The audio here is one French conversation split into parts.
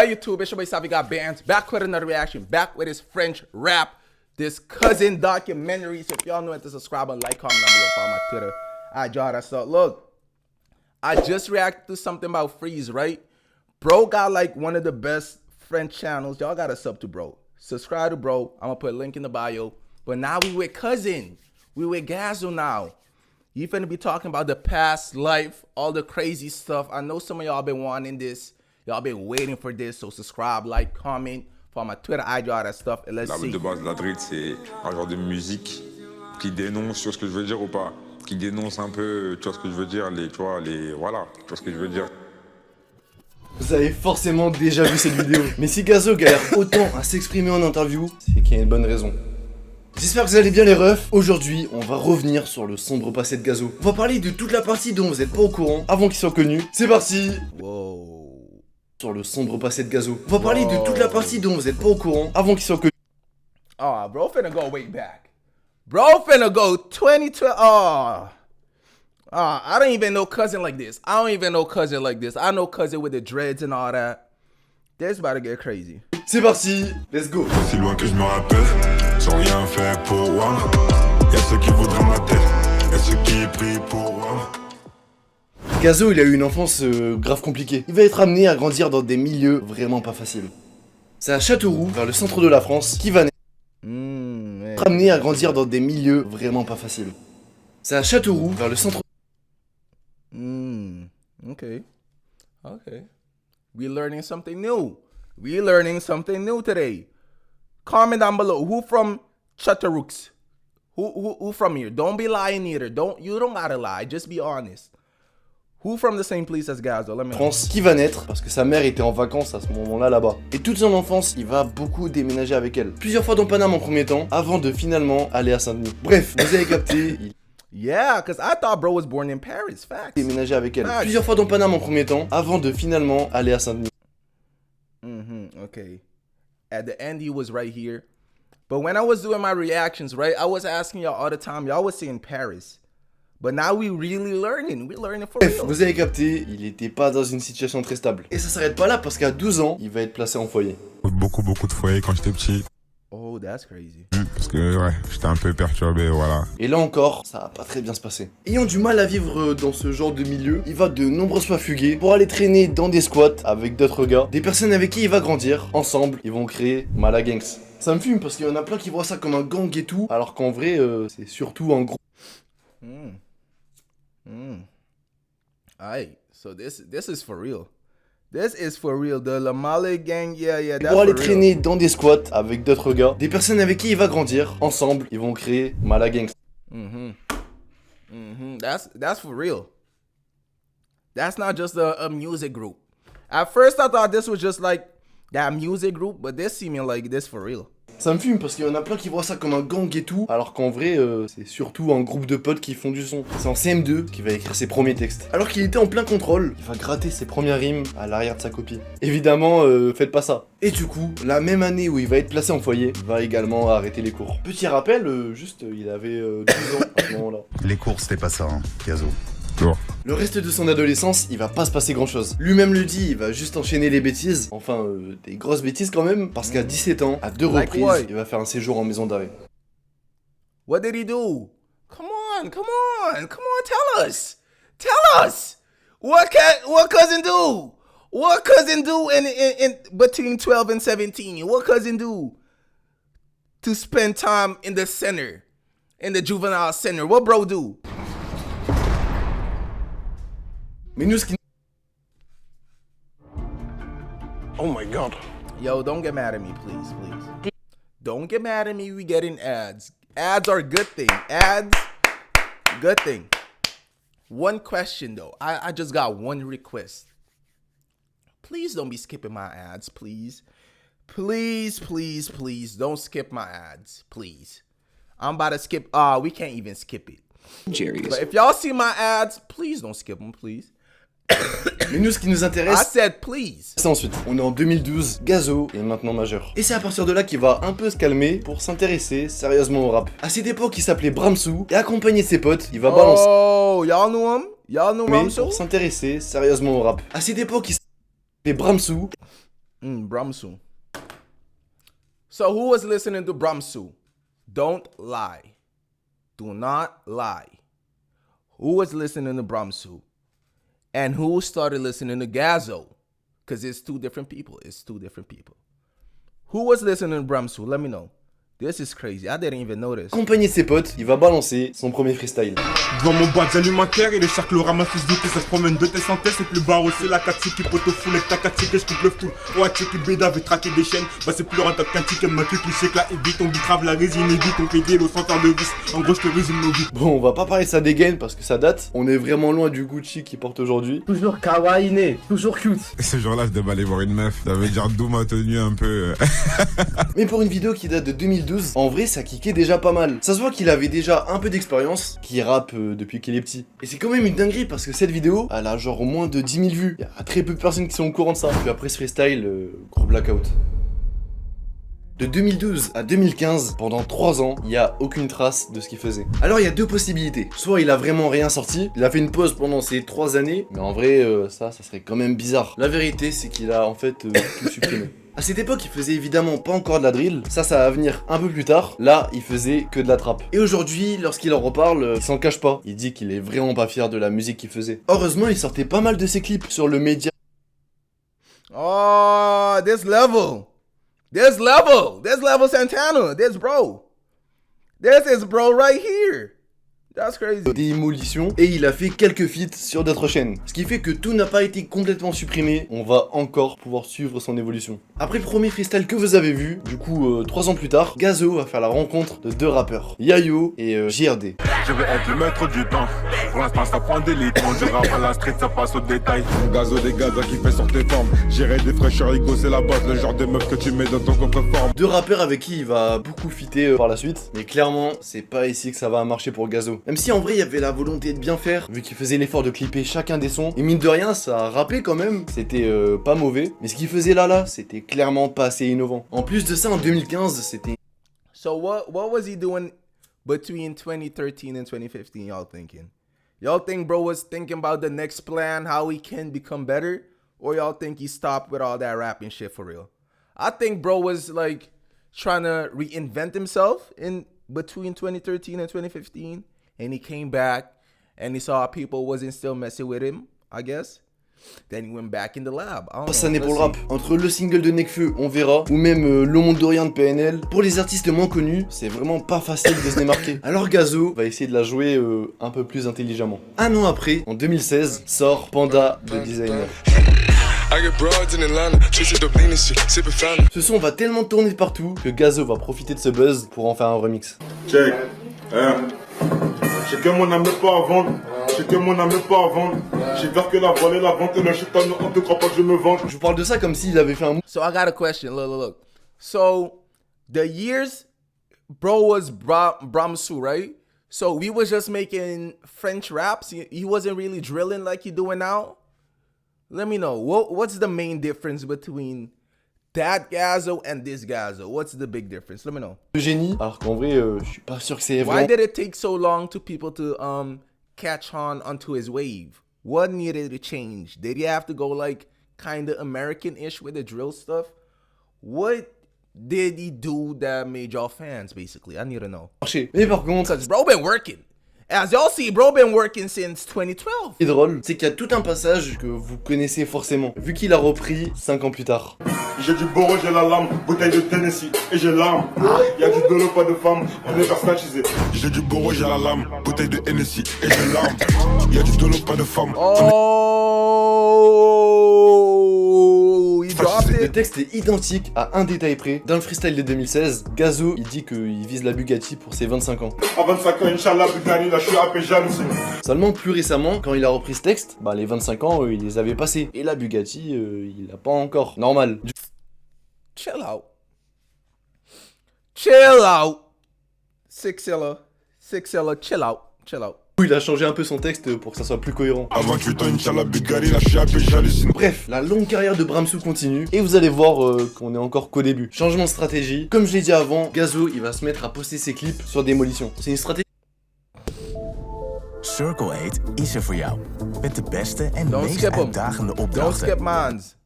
Hey YouTube, it's your boy Savi Got Bands, back with another reaction, back with his French rap, this cousin documentary. So if y'all know it, to subscribe and like, comment, and follow my Twitter. I draw that stuff. Look, I just reacted to something about Freeze, right? Bro got like one of the best French channels. Y'all gotta sub to bro. Subscribe to bro. I'm gonna put a link in the bio. But now we with cousin. We with Gazo now. You finna be talking about the past life, all the crazy stuff. I know some of y'all been wanting this. Y'all been waiting for this, so subscribe, like, comment, follow my Twitter, I do all that stuff, and let's see. La de base, la drill, c'est un genre de musique qui dénonce, tu vois ce que je veux dire ou pas? Qui dénonce un peu, tu vois ce que je veux dire, voilà, tu vois ce que je veux dire. Vous avez forcément déjà vu cette vidéo, mais si Gazo galère autant à s'exprimer en interview, c'est qu'il y a une bonne raison. J'espère que vous allez bien les refs. Aujourd'hui, on va revenir sur le sombre passé de Gazo. On va parler de toute la partie dont vous n'êtes pas au courant avant qu'il soit connu. C'est parti. Wow. Sur le sombre passé de Gazo. On va parler de toute la partie dont vous n'êtes pas au courant avant qu'il soit connu. Oh, bro finna go way back. Bro finna go 2012. I don't even know cousin like this. I don't even know cousin like this. I know cousin with the dreads and all that. This about to get crazy. C'est parti, let's go. Si loin que je me rappelle, sans rien fait pour moi. Y'a ceux qui voudraient ma tête, y'a ceux qui prient pour moi. Gazo, il a eu une enfance grave compliquée. Il va être amené à grandir dans des milieux vraiment pas faciles. C'est à Châteauroux, vers le centre de la France, qu'il va être amené à grandir dans des milieux vraiment pas faciles. C'est à Châteauroux, vers le centre. Okay. Okay. We learning something new. We learning something new today. Comment down below. Who from Châteauroux? Who from here? Don't be lying either. You don't gotta lie. Just be honest. Who from the same place as Gazo? Let me know. France, qui va naître parce que sa mère était en vacances à ce moment-là là-bas. Et toute son enfance, il va beaucoup déménager avec elle. Plusieurs fois dans Paname en premier temps, avant de finalement aller à Saint-Denis. Bref, vous avez capté, il Yeah, because I thought bro was born in Paris. Facts. déménager avec elle. Facts. Plusieurs fois dans Paname en premier temps, avant de finalement aller à Saint-Denis. Okay. At the end, he was right here. But when I was doing my reactions, right, I was asking y'all all the time. Y'all was saying Paris. But now we really learning. We're learning for Bref, real. vous avez capté, il était pas dans une situation très stable. Et ça s'arrête pas là parce qu'à 12 ans, il va être placé en foyer. Beaucoup de foyers quand j'étais petit. Oh, that's crazy. Parce que, ouais, j'étais un peu perturbé, voilà. Et là encore, ça va pas très bien se passer. Ayant du mal à vivre dans ce genre de milieu, il va de nombreuses fois fuguer pour aller traîner dans des squats avec d'autres gars, des personnes avec qui il va grandir. Ensemble, ils vont créer Malagangs. Ça me fume parce qu'il y en a plein qui voient ça comme un gang et tout, alors qu'en vrai, c'est surtout un groupe. Alright, so this is for real. This is for real. The Lamale gang, yeah, that's Pour aller for real. traîner dans des squats avec d'autres gars, des personnes avec qui il va grandir. Ensemble, ils vont créer Malagangs. That's for real. That's not just a music group. At first, I thought this was just like that music group, but this seeming like this for real. Ça me fume parce qu'il y en a plein qui voient ça comme un gang et tout, alors qu'en vrai, c'est surtout un groupe de potes qui font du son. C'est en CM2 qu'il va écrire ses premiers textes. Alors qu'il était en plein contrôle, il va gratter ses premières rimes à l'arrière de sa copie. Évidemment, faites pas ça. Et du coup, la même année où il va être placé en foyer, il va également arrêter les cours. Petit rappel, il avait 12 ans à ce moment-là. Les cours, c'était pas ça, hein, Gazo. Le reste de son adolescence, il va pas se passer grand chose. Lui-même le dit, il va juste enchaîner les bêtises. Enfin, des grosses bêtises quand même. Parce qu'à 17 ans, à 2 Like reprises, what? il va faire un séjour en maison d'arrêt. What did he do? Come on, tell us. Tell us. What cousin do? What cousin do in between 12 and 17? What cousin do to spend time in the center, in the juvenile center? What bro do? Mais nous, ce qui... Oh my god. Yo, don't get mad at me, please. Don't get mad at me. We getting ads. Ads are a good thing. Ads, good thing. One question though. I just got one request. Please don't be skipping my ads, please. Please don't skip my ads, please. I'm about to skip. We can't even skip it. But if y'all see my ads, please don't skip them, please. Mais nous, ce qui nous I intéresse, said please. c'est ensuite. On est en 2012, Gazo est maintenant majeur. Et c'est à partir de là qu'il va un peu se calmer pour s'intéresser sérieusement au rap. À cette époque, il s'appelait Bramsou, et accompagné de ses potes, il va balancer. Oh, y'all knew him? Y'all knew Mais Ramso? pour s'intéresser sérieusement au rap. À cette époque, il s'appelait Bramsou. Brumsu. So who was listening to Brumsu? Don't lie. Do not lie. Who was listening to Brumsu? And who started listening to Gazo? Because it's two different people. It's two different people. Who was listening to Brumsu? Let me know. This is crazy. I didn't even notice. Accompagné de ses potes, il va balancer son premier freestyle. Devant mon boîte alimentaire, et les cercles ramassent tous doutes et ça se promène de tes synthèses. C'est plus barre aussi la 4 qui pote au full avec ta 4 que je coupe le tout. Ouais, check it, béda, avait traqué des chaînes. Bah, c'est plus rentable qu'un ticket, ma cliché que la évite. On bitrave la résine, évite, on fait des lots sans faire de vis. En gros, je te résume nos vies. Bon, on va pas parler de sa dégaine parce que ça date. On est vraiment loin du Gucci qu'il porte aujourd'hui. Toujours kawaii né, toujours cute. Ce jour-là, je devais aller voir une meuf. Ça veut dire d'où ma tenue un peu. Mais pour une vidéo qui date de 2012, en vrai, ça kickait déjà pas mal. Ça se voit qu'il avait déjà un peu d'expérience, qu'il rappe depuis qu'il est petit. Et c'est quand même une dinguerie parce que cette vidéo, elle a genre moins de 10 000 vues. Il y a très peu de personnes qui sont au courant de ça. Puis après ce freestyle, gros blackout. De 2012 à 2015, pendant 3 ans, il n'y a aucune trace de ce qu'il faisait. Alors il y a deux possibilités. Soit il a vraiment rien sorti, il a fait une pause pendant ces 3 années, mais en vrai, ça serait quand même bizarre. La vérité, c'est qu'il a en fait tout supprimé. À cette époque, il faisait évidemment pas encore de la drill, ça va venir un peu plus tard. Là, il faisait que de la trappe. Et aujourd'hui, lorsqu'il en reparle, il s'en cache pas. Il dit qu'il est vraiment pas fier de la musique qu'il faisait. Heureusement, il sortait pas mal de ses clips sur le média. Oh, this level. This level Santana. This is bro right here. That's crazy. Démolition, et il a fait quelques feats sur d'autres chaînes. Ce qui fait que tout n'a pas été complètement supprimé, on va encore pouvoir suivre son évolution. Après le premier freestyle que vous avez vu, du coup 3 ans plus tard, Gazo va faire la rencontre de 2 rappeurs, Yayo et JRD. Je vais être le maître du temps. Pour l'instant, ça prend des litres. On dira à la street, ça passe au détail. Gazo des gazas qui fait sur tes formes. J'irai des fraîcheurs, Igo, c'est la base. Le genre de meuf que tu mets dans ton coffre-forme. 2 rappeurs avec qui il va beaucoup fitter par la suite, mais clairement, c'est pas ici que ça va marcher pour Gazo. Même si en vrai, il y avait la volonté de bien faire, vu qu'il faisait l'effort de clipper chacun des sons. Et mine de rien, ça a rappé quand même, c'était pas mauvais. Mais ce qu'il faisait là, c'était clairement pas assez innovant. En plus de ça, en 2015, c'était... So what was he doing between 2013 and 2015, y'all thinking? Y'all think bro was thinking about the next plan, how he can become better? Or y'all think he stopped with all that rapping shit for real? I think bro was like trying to reinvent himself in between 2013 and 2015. And he came back and he saw people wasn't still messing with him, I guess. Then he went back in the lab. I don't know. Ça n'est pour le rap. Entre le single de Nekfeu, On Verra, ou même Le Monde de Rien de PNL, pour les artistes moins connus, c'est vraiment pas facile de se démarquer. Alors Gazo va essayer de la jouer un peu plus intelligemment. Un an après, en 2016, sort Panda de Designer. Ce son va tellement tourner de partout que Gazo va profiter de ce buzz pour en faire un remix. Check. J'ai que mon âme pas à vendre. J'ai que mon âme pas à vendre. J'ai peur que la volée, la vente et le chétan, on te croit pas que je me vende. Je vous parle de ça comme s'il avait fait un move. So I got a question. Look. So the years bro was Brumsu, right? So we was just making French raps. He wasn't really drilling like he doing now. Let me know. What's the main difference between that Gazo and this Gazo? What's the big difference? Let me know. Le génie, alors qu'en vrai, je suis pas sûr que c'est Why vraiment... did it take so long to people to catch on onto his wave? What needed to change? Did he have to go like kind of American-ish with the drill stuff? What did he do that made y'all fans, basically? I need to know. Mais par contre, Because bro been working. As y'all see, bro been working since 2012. ce qui est drôle, c'est qu'il y a tout un passage que vous connaissez forcément, vu qu'il a repris 5 ans plus tard. J'ai du Boro, j'ai la lame, bouteille de Tennessee et j'ai l'arme. Y'a du dolo, pas de femme, on est versatilisé. J'ai du Boro, j'ai la lame. Bouteille de Hennessy et j'ai l'arme. Y'a du dolo, pas de femme. Oh, he dropped Le it. texte est identique à un détail près. Dans le freestyle de 2016, Gazo, il dit qu'il vise la Bugatti pour ses 25 ans. À 25 ans, Inch'Allah, Bugatti, là je suis happé, jalousie. Seulement plus récemment, quand il a repris ce texte, bah les 25 ans, il les avait passés. Et la Bugatti, il l'a pas encore. Normal. Chill out. Chill out. Sixilla, chill out. Il a changé un peu son texte pour que ça soit plus cohérent. À 28 ans, Inch'Allah, Bugatti, là je suis happé, j'hallucine. Bref, la longue carrière de Brumsu continue et vous allez voir qu'on est encore qu'au début. Changement de stratégie. Comme je l'ai dit avant, Gazo, il va se mettre à poster ses clips sur Démolition. C'est une stratégie. Circle 8 is er voor jou. Met de beste en Don't meest skip 'em. uitdagende Don't opdrachten. skip mines.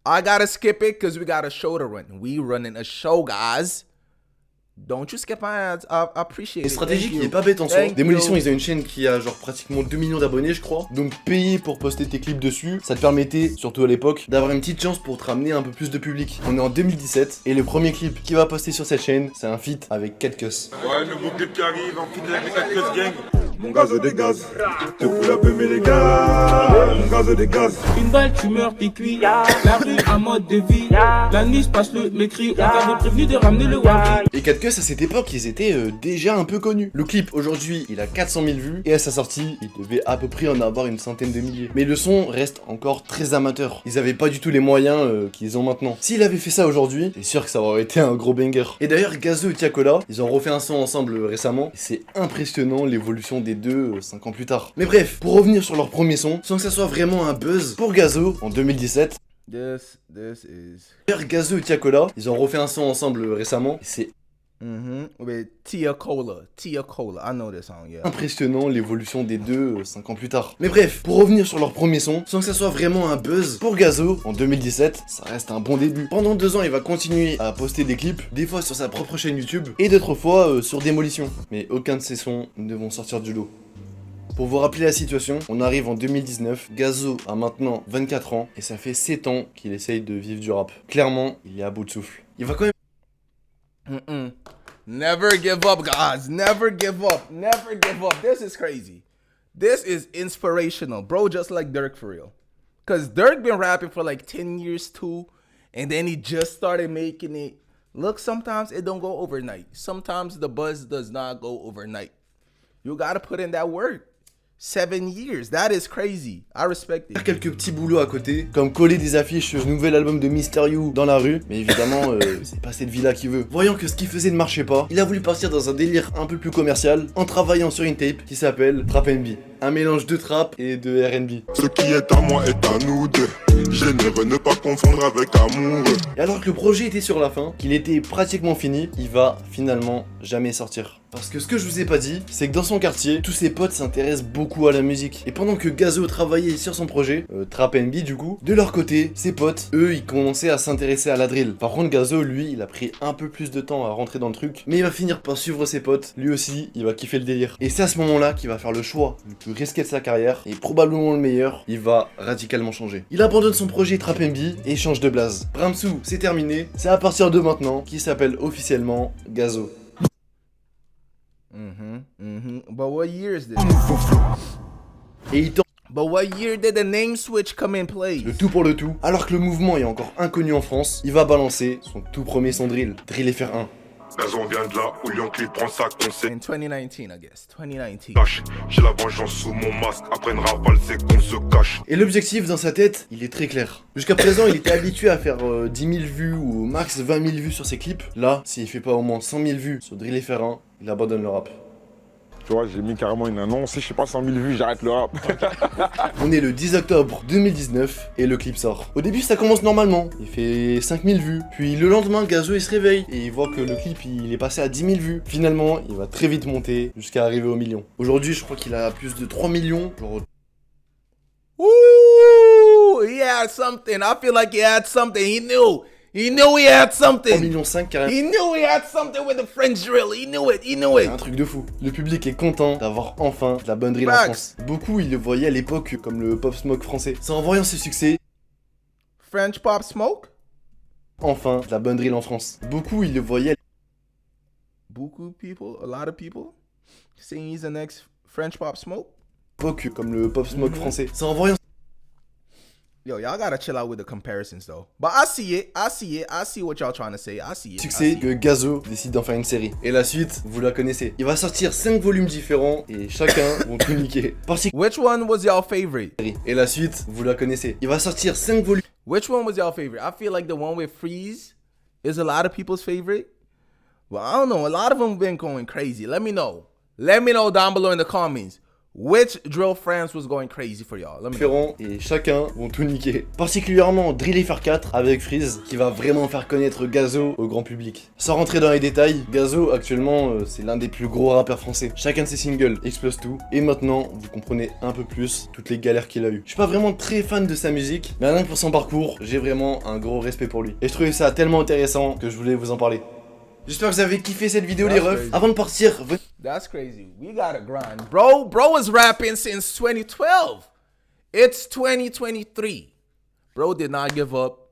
I gotta skip it because we got a show to run. We running a show, guys. Don't you skip my ads. I appreciate Et it. stratégie Thank qui you. est pas bête en soi. Thank Démolition, you. ils ont une chaîne qui a genre pratiquement 2 millions d'abonnés, je crois. Donc payer pour poster tes clips dessus, ça te permettait, surtout à l'époque, d'avoir une petite chance pour te ramener un peu plus de public. On est en 2017 et le premier clip qui va poster sur cette chaîne, c'est un feat avec 4 Cuss. Ouais, le nouveau clip qui arrive, en finit avec les 4 Cuss gang. Mon gaz des gaz, te fous la mais les gars. Mon gaz des gaz. Une balle, tu meurs, t'es cuit. La rue, un mode de vie. La nuit, je passe le cri. On t'avait prévenu de ramener le wari. Et 4 Cuss à cette époque, ils étaient déjà un peu connus. Le clip aujourd'hui, il a 400 000 vues et à sa sortie, il devait à peu près en avoir une centaine de milliers. Mais le son reste encore très amateur. Ils avaient pas du tout les moyens qu'ils ont maintenant. S'il avait fait ça aujourd'hui, c'est sûr que ça aurait été un gros banger. Et d'ailleurs, Gazo et Tiakola, ils ont refait un son ensemble récemment. Et c'est impressionnant l'évolution des deux 5 ans plus tard. Mais bref, pour revenir sur leur premier son, sans que ça soit vraiment un buzz, pour Gazo, en 2017, This is. d'ailleurs, Gazo et Tiakola, ils ont refait un son ensemble récemment. Et c'est With Tia Cola. Tia Cola. I know this song, yeah. impressionnant l'évolution des deux 5 ans plus tard. Mais bref, pour revenir sur leur premier son, sans que ça soit vraiment un buzz, pour Gazo, en 2017, ça reste un bon début. Pendant 2 ans, il va continuer à poster des clips, des fois sur sa propre chaîne YouTube, et d'autres fois sur Démolition. Mais aucun de ces sons ne vont sortir du lot. Pour vous rappeler la situation, on arrive en 2019, Gazo a maintenant 24 ans, et ça fait 7 ans qu'il essaye de vivre du rap. Clairement, il est à bout de souffle. Il va quand même Never give up, guys. Never give up. Never give up. This is crazy. This is inspirational, bro. Just like Dirk for real. Cause Dirk been rapping for like 10 years too, and then he just started making it. Look, sometimes it don't go overnight. Sometimes the buzz does not go overnight. You gotta put in that work. 7 years. That is crazy. I respect faire it. quelques petits boulots à côté, comme coller des affiches sur le nouvel album de Mister You dans la rue, mais évidemment, c'est pas cette vie-là qu'il veut. Voyant que ce qu'il faisait ne marchait pas, il a voulu partir dans un délire un peu plus commercial, en travaillant sur une tape qui s'appelle Trap NB. Un mélange de trap et de R&B. Ce qui est à moi est à nous deux. Généreux, ne pas confondre avec amoureux. Et alors que le projet était sur la fin, qu'il était pratiquement fini, il va finalement jamais sortir. Parce que ce que je vous ai pas dit, c'est que dans son quartier, tous ses potes s'intéressent beaucoup à la musique. Et pendant que Gazo travaillait sur son projet, Trap NB du coup, de leur côté, ses potes, eux, ils commençaient à s'intéresser à la drill. Par contre, Gazo, lui, il a pris un peu plus de temps à rentrer dans le truc, mais il va finir par suivre ses potes. Lui aussi, il va kiffer le délire. Et c'est à ce moment-là qu'il va faire le choix le plus risqué de sa carrière, et probablement le meilleur, il va radicalement changer. Il abandonne son projet Trap NB et change de blase. Bramsou, c'est terminé, c'est à partir de maintenant qu'il s'appelle officiellement Gazo. But what year is this? Et il tente But what year did the name switch come in place? le tout pour le tout. Alors que le mouvement est encore inconnu en France, il va balancer son tout premier son drill, Drill FR1. Gazo, on vient de là où Lyon Clip prend sa conseil. In 2019, I guess. 2019. Cache, j'ai la vengeance sous mon masque. Après une rafale, c'est qu'on se cache. Et l'objectif dans sa tête, il est très clair. Jusqu'à présent, il était habitué à faire 10 000 vues ou au max 20 000 vues sur ses clips. Là, s'il fait pas au moins 100 000 vues sur Drill FR1, il abandonne le rap. Tu vois, j'ai mis carrément une annonce. Si je sais pas 100 000 vues, j'arrête le rap. On est le 10 octobre 2019 et le clip sort. Au début, ça commence normalement. Il fait 5 000 vues. Puis le lendemain, Gazo il se réveille et il voit que le clip il est passé à 10 000 vues. Finalement, il va très vite monter jusqu'à arriver au million. Aujourd'hui, je crois qu'il a plus de 3 millions. Genre Ooh, he had something. I feel like he had something. He knew he had 3 something. millions 5 carrément. He knew he had something with the French drill. He knew it. He knew C'est it. un truc de fou. Le public est content d'avoir enfin de la bonne drill en Facts. France. Beaucoup, ils le voyaient à l'époque comme le Pop Smoke français. C'est en voyant ce succès, French Pop Smoke? enfin de la bonne drill en France. Beaucoup, ils le voyaient Buku people, a lot of people saying he's the next French Pop Smoke. à l'époque comme le Pop Smoke français. C'est en voyant Yo, y'all gotta chill out with the comparisons though. But I see it. I see it. I see what y'all trying to say. I see it. I succès see que Gazo décide d'en faire une série. Et la suite, vous la connaissez. Il va sortir 5 volumes différents et chacun vont tout niquer. Partie Which one was y'all favorite? série. Et la suite, vous la connaissez. Il va sortir 5 volumes Which one was y'all favorite? I feel like the one with Freeze is a lot of people's favorite. Well, I don't know. A lot of them been going crazy. Let me know. Let me know down below in the comments. which drill France was going crazy for y'all? Let me know. Différents et chacun vont tout niquer. Particulièrement Drill FR4 avec Freeze qui va vraiment faire connaître Gazo au grand public. Sans rentrer dans les détails, Gazo actuellement c'est l'un des plus gros rappeurs français. Chacun de ses singles explose tout et maintenant vous comprenez un peu plus toutes les galères qu'il a eues. Je suis pas vraiment très fan de sa musique, mais rien que pour son parcours, j'ai vraiment un gros respect pour lui. Et je trouvais ça tellement intéressant que je voulais vous en parler. J'espère que vous avez kiffé cette vidéo les refs. Avant de partir, venez... That's crazy. We gotta grind. Bro was rapping since 2012. It's 2023. Bro did not give up.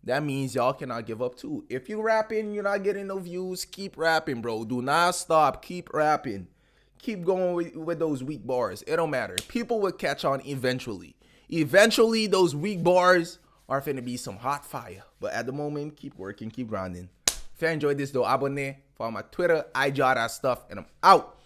That means y'all cannot give up too. If you rapping, you're not getting no views, keep rapping, bro. Do not stop. Keep rapping. Keep going with those weak bars. It don't matter. People will catch on eventually. Eventually, those weak bars are finna be some hot fire. But at the moment, keep working, keep grinding. If you enjoyed this though, abonne, follow my Twitter, IG, all that stuff, and I'm out.